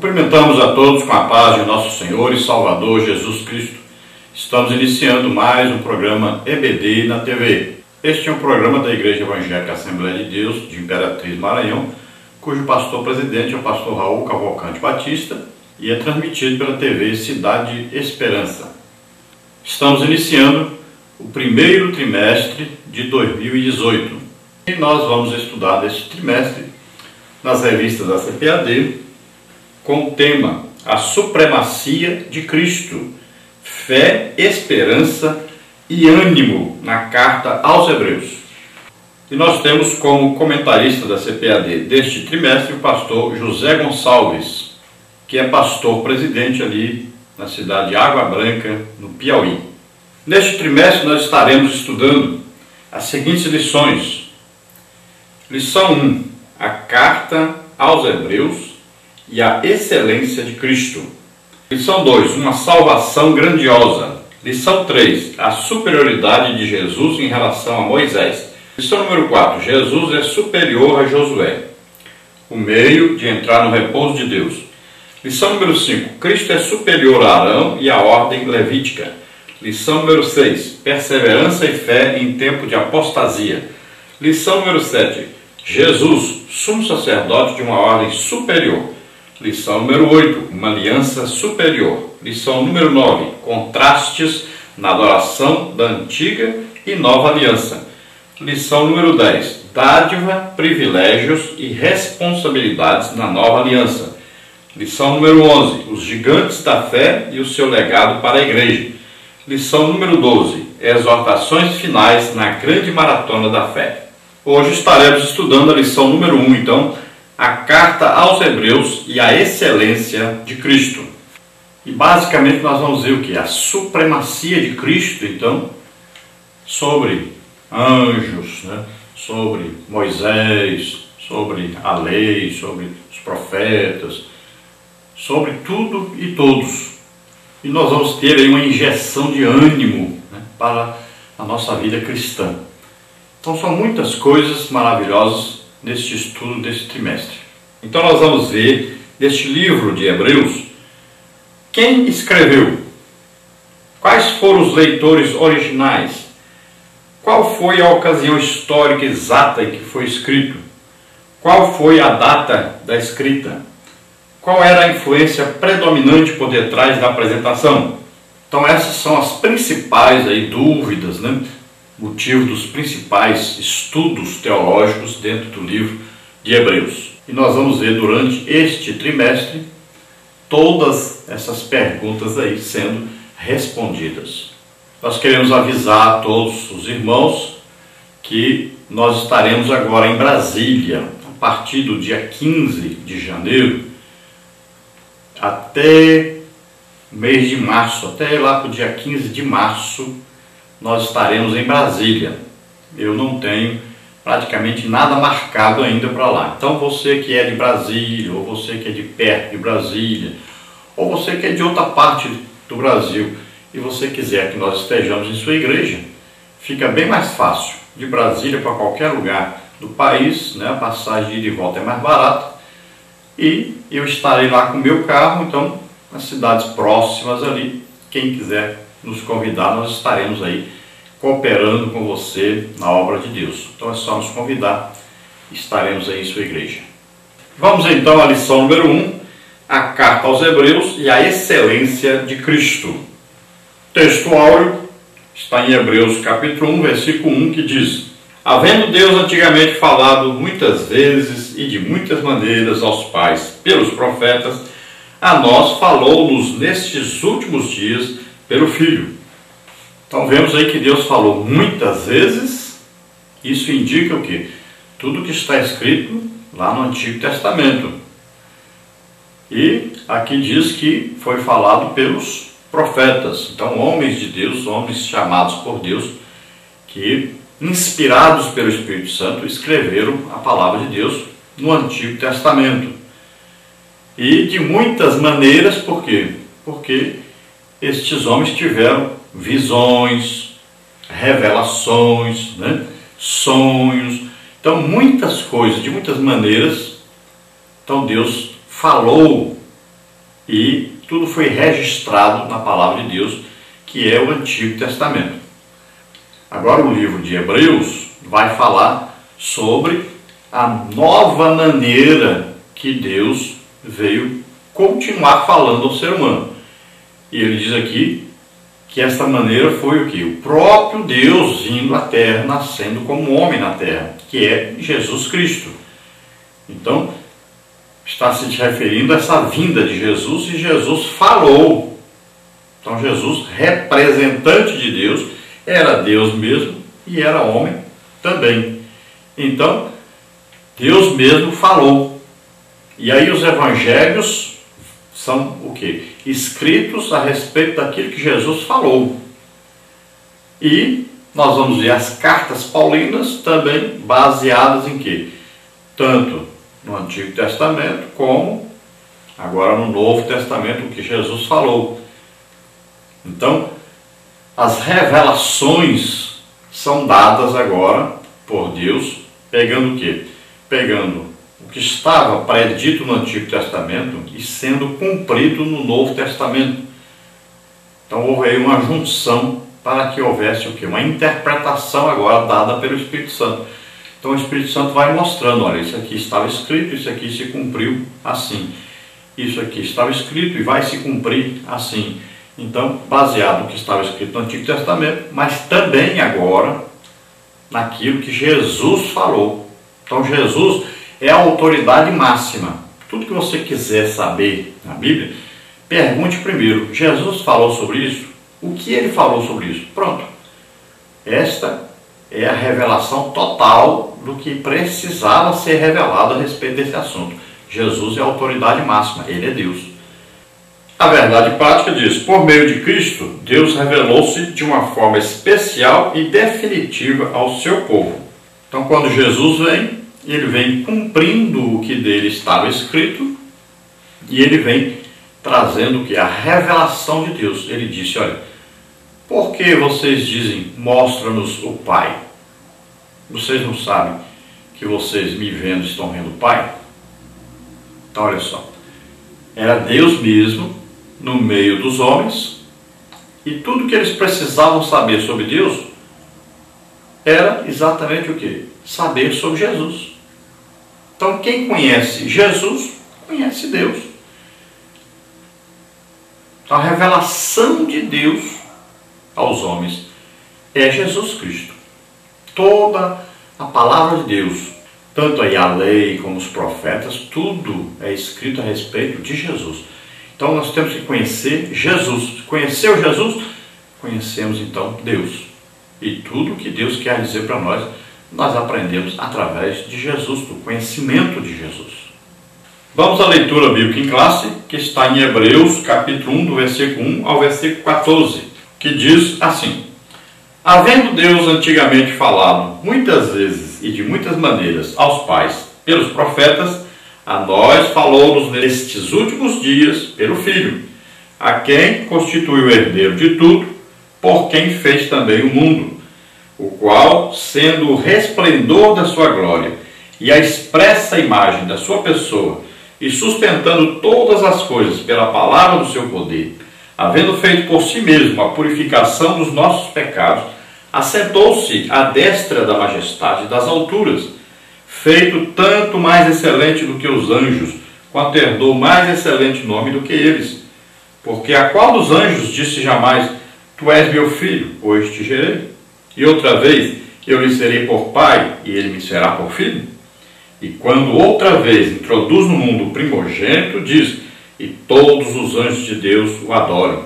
Cumprimentamos a todos com a paz de nosso Senhor e Salvador Jesus Cristo. Estamos iniciando mais um programa EBD na TV. Este é um programa da Igreja Evangélica Assembleia de Deus de Imperatriz, Maranhão, cujo pastor-presidente é o pastor Raul Cavalcante Batista e é transmitido pela TV Cidade Esperança. Estamos iniciando o primeiro trimestre de 2018 e nós vamos estudar neste trimestre nas revistas da CPAD com o tema A Supremacia de Cristo, Fé, Esperança e Ânimo na Carta aos Hebreus. E nós temos como comentarista da CPAD deste trimestre o pastor José Gonçalves, que é pastor-presidente ali na cidade de Água Branca, no Piauí. Neste trimestre nós estaremos estudando as seguintes lições. Lição 1, a Carta aos Hebreus e a excelência de Cristo. Lição 2, uma salvação grandiosa. Lição 3, a superioridade de Jesus em relação a Moisés. Lição número 4, Jesus é superior a Josué, o meio de entrar no repouso de Deus. Lição número 5, Cristo é superior a Arão e à ordem levítica. Lição número 6, perseverança e fé em tempo de apostasia. Lição número 7, Jesus, sumo sacerdote de uma ordem superior. Lição número 8, uma aliança superior. Lição número 9, contrastes na adoração da antiga e nova aliança. Lição número 10, dádiva, privilégios e responsabilidades na nova aliança. Lição número 11, os gigantes da fé e o seu legado para a igreja. Lição número 12, exortações finais na grande maratona da fé. Hoje estaremos estudando a lição número 1, então, a Carta aos Hebreus e a excelência de Cristo. E basicamente nós vamos ver o que? A supremacia de Cristo, então, sobre anjos, sobre Moisés, sobre a lei, sobre os profetas, sobre tudo e todos. E nós vamos ter aí uma injeção de ânimo para a nossa vida cristã. Então são muitas coisas maravilhosas neste estudo deste trimestre. Então nós vamos ver neste livro de Hebreus quem escreveu, quais foram os leitores originais, qual foi a ocasião histórica exata em que foi escrito, qual foi a data da escrita, qual era a influência predominante por detrás da apresentação. Então essas são as principais aí dúvidas, motivo dos principais estudos teológicos dentro do livro de Hebreus. E nós vamos ver durante este trimestre todas essas perguntas aí sendo respondidas. Nós queremos avisar a todos os irmãos que nós estaremos agora em Brasília, a partir do dia 15 de janeiro até mês de março, até lá para o dia 15 de março, nós estaremos em Brasília. Eu não tenho praticamente nada marcado ainda para lá. Então você que é de Brasília, ou você que é de perto de Brasília, ou você que é de outra parte do Brasil, e você quiser que nós estejamos em sua igreja, fica bem mais fácil. De Brasília para qualquer lugar do país, a passagem de ida e volta é mais barata, e eu estarei lá com o meu carro, então nas cidades próximas ali, quem quiser nos convidar, nós estaremos aí cooperando com você na obra de Deus. Então é só nos convidar, estaremos aí em sua igreja. Vamos então à lição número 1, a Carta aos Hebreus e a excelência de Cristo. O texto áureo está em Hebreus capítulo 1, versículo 1, que diz: havendo Deus antigamente falado muitas vezes e de muitas maneiras aos pais pelos profetas, a nós falou-nos nestes últimos dias pelo Filho. Então vemos aí que Deus falou muitas vezes. Isso indica o quê? Tudo que está escrito lá no Antigo Testamento. E aqui diz que foi falado pelos profetas. Então homens de Deus, homens chamados por Deus, que inspirados pelo Espírito Santo escreveram a palavra de Deus no Antigo Testamento. E de muitas maneiras, por quê? Porque estes homens tiveram visões, revelações, sonhos. Então, muitas coisas, de muitas maneiras. Então, Deus falou e tudo foi registrado na palavra de Deus, que é o Antigo Testamento. Agora o livro de Hebreus vai falar sobre a nova maneira que Deus veio continuar falando ao ser humano. E ele diz aqui que esta maneira foi o que? O próprio Deus vindo à terra, nascendo como homem na terra, que é Jesus Cristo. Então, está se referindo a essa vinda de Jesus, e Jesus falou. Então, Jesus, representante de Deus, era Deus mesmo e era homem também. Então, Deus mesmo falou. E aí os evangelhos são o quê? Escritos a respeito daquilo que Jesus falou. E nós vamos ver as cartas paulinas também baseadas em quê? Tanto no Antigo Testamento como agora no Novo Testamento, o que Jesus falou. Então, as revelações são dadas agora por Deus, pegando o quê? Pegando o que estava predito no Antigo Testamento e sendo cumprido no Novo Testamento. Então houve aí uma junção para que houvesse o quê? Uma interpretação agora dada pelo Espírito Santo. Então o Espírito Santo vai mostrando, olha, isso aqui estava escrito, isso aqui se cumpriu assim. Isso aqui estava escrito e vai se cumprir assim. Então, baseado no que estava escrito no Antigo Testamento, mas também agora naquilo que Jesus falou. Então Jesus é a autoridade máxima. Tudo que você quiser saber na Bíblia, pergunte primeiro, Jesus falou sobre isso? O que ele falou sobre isso? Pronto. Esta é a revelação total do que precisava ser revelado a respeito desse assunto. Jesus é a autoridade máxima, ele é Deus. A verdade prática diz, por meio de Cristo, Deus revelou-se de uma forma especial e definitiva ao seu povo. Então, quando Jesus vem, ele vem cumprindo o que dele estava escrito e ele vem trazendo o que? A revelação de Deus. Ele disse, olha, por que vocês dizem, mostra-nos o Pai? Vocês não sabem que vocês me vendo estão vendo o Pai? Então, olha só, era Deus mesmo no meio dos homens e tudo que eles precisavam saber sobre Deus era exatamente o que? Saber sobre Jesus. Então, quem conhece Jesus, conhece Deus. Então, a revelação de Deus aos homens é Jesus Cristo. Toda a palavra de Deus, tanto aí a lei como os profetas, tudo é escrito a respeito de Jesus. Então, nós temos que conhecer Jesus. Conheceu Jesus? Conhecemos, então, Deus. E tudo que Deus quer dizer para nós, nós aprendemos através de Jesus, do conhecimento de Jesus. Vamos à leitura bíblica em classe, que está em Hebreus, capítulo 1, do versículo 1 ao versículo 14, que diz assim: havendo Deus antigamente falado muitas vezes e de muitas maneiras aos pais pelos profetas, a nós falou-nos nestes últimos dias pelo Filho, a quem constituiu o herdeiro de tudo, por quem fez também o mundo, o qual, sendo o resplendor da sua glória e a expressa imagem da sua pessoa, e sustentando todas as coisas pela palavra do seu poder, havendo feito por si mesmo a purificação dos nossos pecados, assentou-se à destra da majestade das alturas, feito tanto mais excelente do que os anjos, quanto herdou mais excelente nome do que eles. Porque a qual dos anjos disse jamais, tu és meu filho, hoje te gerei? E outra vez, eu lhe serei por pai, e ele me será por filho? E quando outra vez introduz no mundo o primogênito, diz, e todos os anjos de Deus o adoram.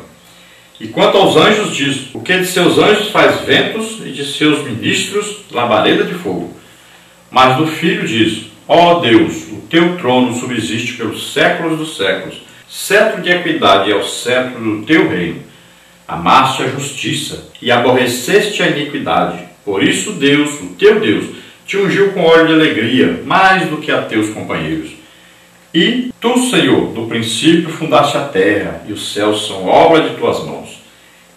E quanto aos anjos diz, o que de seus anjos faz ventos, e de seus ministros labareda de fogo. Mas do Filho diz, ó Deus, o teu trono subsiste pelos séculos dos séculos, cetro de equidade é o cetro do teu reino. Amaste a justiça e aborreceste a iniquidade. Por isso Deus, o teu Deus, te ungiu com óleo de alegria, mais do que a teus companheiros. E tu, Senhor, no princípio fundaste a terra, e os céus são obra de tuas mãos.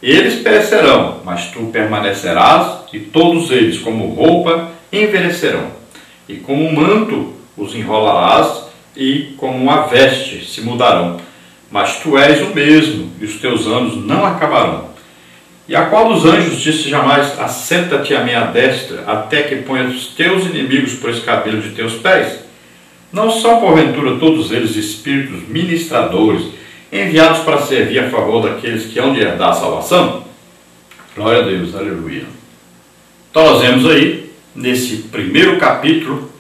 Eles perecerão, mas tu permanecerás, e todos eles, como roupa, envelhecerão. E como um manto os enrolarás, e como uma veste se mudarão. mas tu és o mesmo, e os teus anos não acabarão. E a qual dos anjos disse jamais: assenta-te à minha destra, até que ponha os teus inimigos por escabelo de teus pés? Não são, porventura, todos eles espíritos ministradores, enviados para servir a favor daqueles que hão de herdar a salvação? Glória a Deus, aleluia. Então nós vemos aí, nesse primeiro capítulo,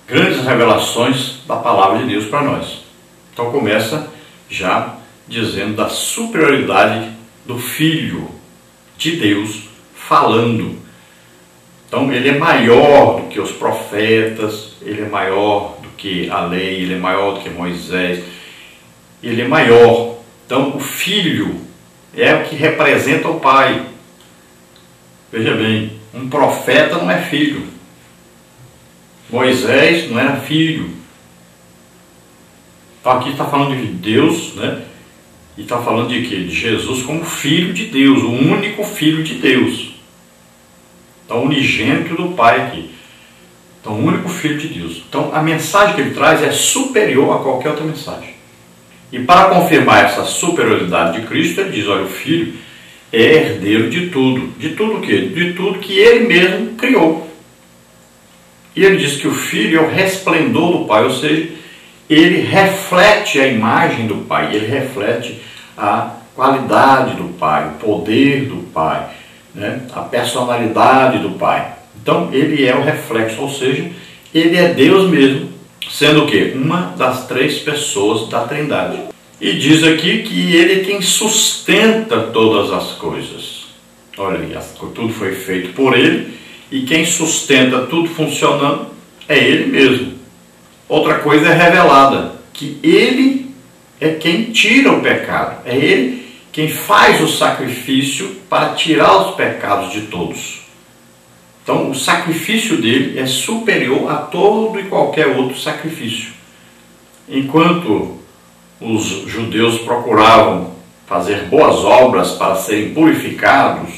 grandes revelações da palavra de Deus para nós. Então começa já dizendo da superioridade do Filho de Deus falando. Então ele é maior do que os profetas, ele é maior do que a lei, ele é maior do que Moisés, ele é maior. Então o Filho é o que representa o Pai. Veja bem, um profeta não é filho. Moisés não era filho. Então aqui está falando de Deus, né? E está falando de quê? De Jesus como Filho de Deus, o único Filho de Deus. Então, unigênito do Pai aqui. Então, o único Filho de Deus. Então, a mensagem que ele traz é superior a qualquer outra mensagem. E para confirmar essa superioridade de Cristo, ele diz: olha, o Filho é herdeiro de tudo. De tudo o quê? De tudo que ele mesmo criou. E ele diz que o Filho é o resplendor do Pai, ou seja, ele reflete a imagem do Pai, ele reflete a qualidade do Pai, o poder do Pai, né? A personalidade do Pai. Então ele é o reflexo, ou seja, ele é Deus mesmo, sendo o quê? Uma das três pessoas da Trindade. E diz aqui que ele é quem sustenta todas as coisas. Olha aí, tudo foi feito por ele, e quem sustenta tudo funcionando é ele mesmo. Outra coisa é revelada, que ele é quem tira o pecado, é ele quem faz o sacrifício para tirar os pecados de todos. Então o sacrifício dele é superior a todo e qualquer outro sacrifício. Enquanto os judeus procuravam fazer boas obras para serem purificados,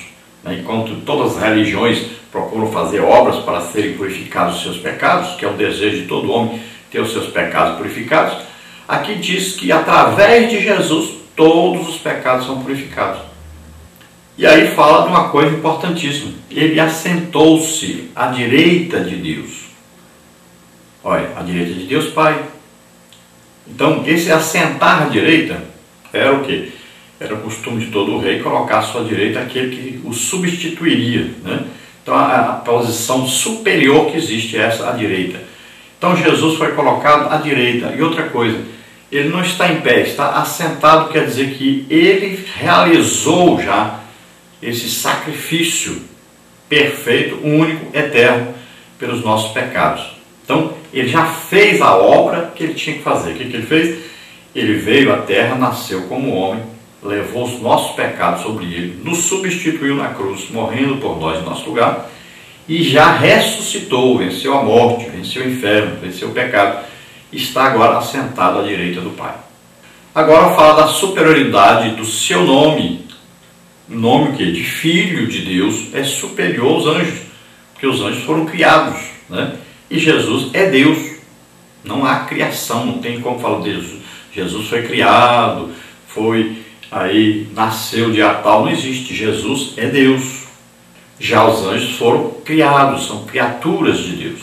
né, enquanto todas as religiões procuram fazer obras para serem purificados os seus pecados, que é o desejo de todo homem, ter os seus pecados purificados, aqui diz que através de Jesus todos os pecados são purificados. E aí fala de uma coisa importantíssima: ele assentou-se à direita de Deus. Olha, à direita de Deus Pai. Então esse assentar à direita era o quê? Era o costume de todo rei colocar à sua direita aquele que o substituiria, né? Então a posição superior que existe é essa, à direita. Então Jesus foi colocado à direita. E outra coisa, ele não está em pé, está assentado, quer dizer que ele realizou já esse sacrifício perfeito, único, eterno, pelos nossos pecados. Então ele já fez a obra que ele tinha que fazer. O que ele fez? Ele veio à terra, nasceu como homem, levou os nossos pecados sobre ele, nos substituiu na cruz, morrendo por nós em nosso lugar, e já ressuscitou, venceu a morte, venceu o inferno, venceu o pecado, está agora assentado à direita do Pai. Agora fala da superioridade do seu nome. O nome que de Filho de Deus é superior aos anjos, porque os anjos foram criados, né? E Jesus é Deus. Não há criação, não tem como falar de Jesus. Jesus foi criado, nasceu dia tal, não existe. Jesus é Deus. Já os anjos foram criados, são criaturas de Deus.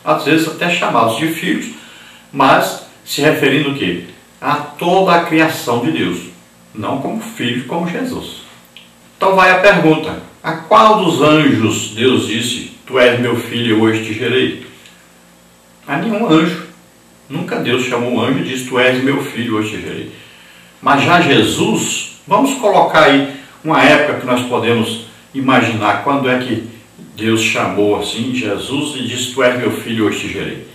Às vezes até chamados de filhos, mas se referindo o quê? A toda a criação de Deus, não como filho, como Jesus. Então vai a pergunta: a qual dos anjos Deus disse: tu és meu filho, eu hoje te gerei? A nenhum anjo. Nunca Deus chamou um anjo e disse: tu és meu filho, hoje te gerei. Mas já Jesus, vamos colocar aí uma época que nós podemos imaginar quando é que Deus chamou assim Jesus e disse: tu és meu filho, hoje te gerei.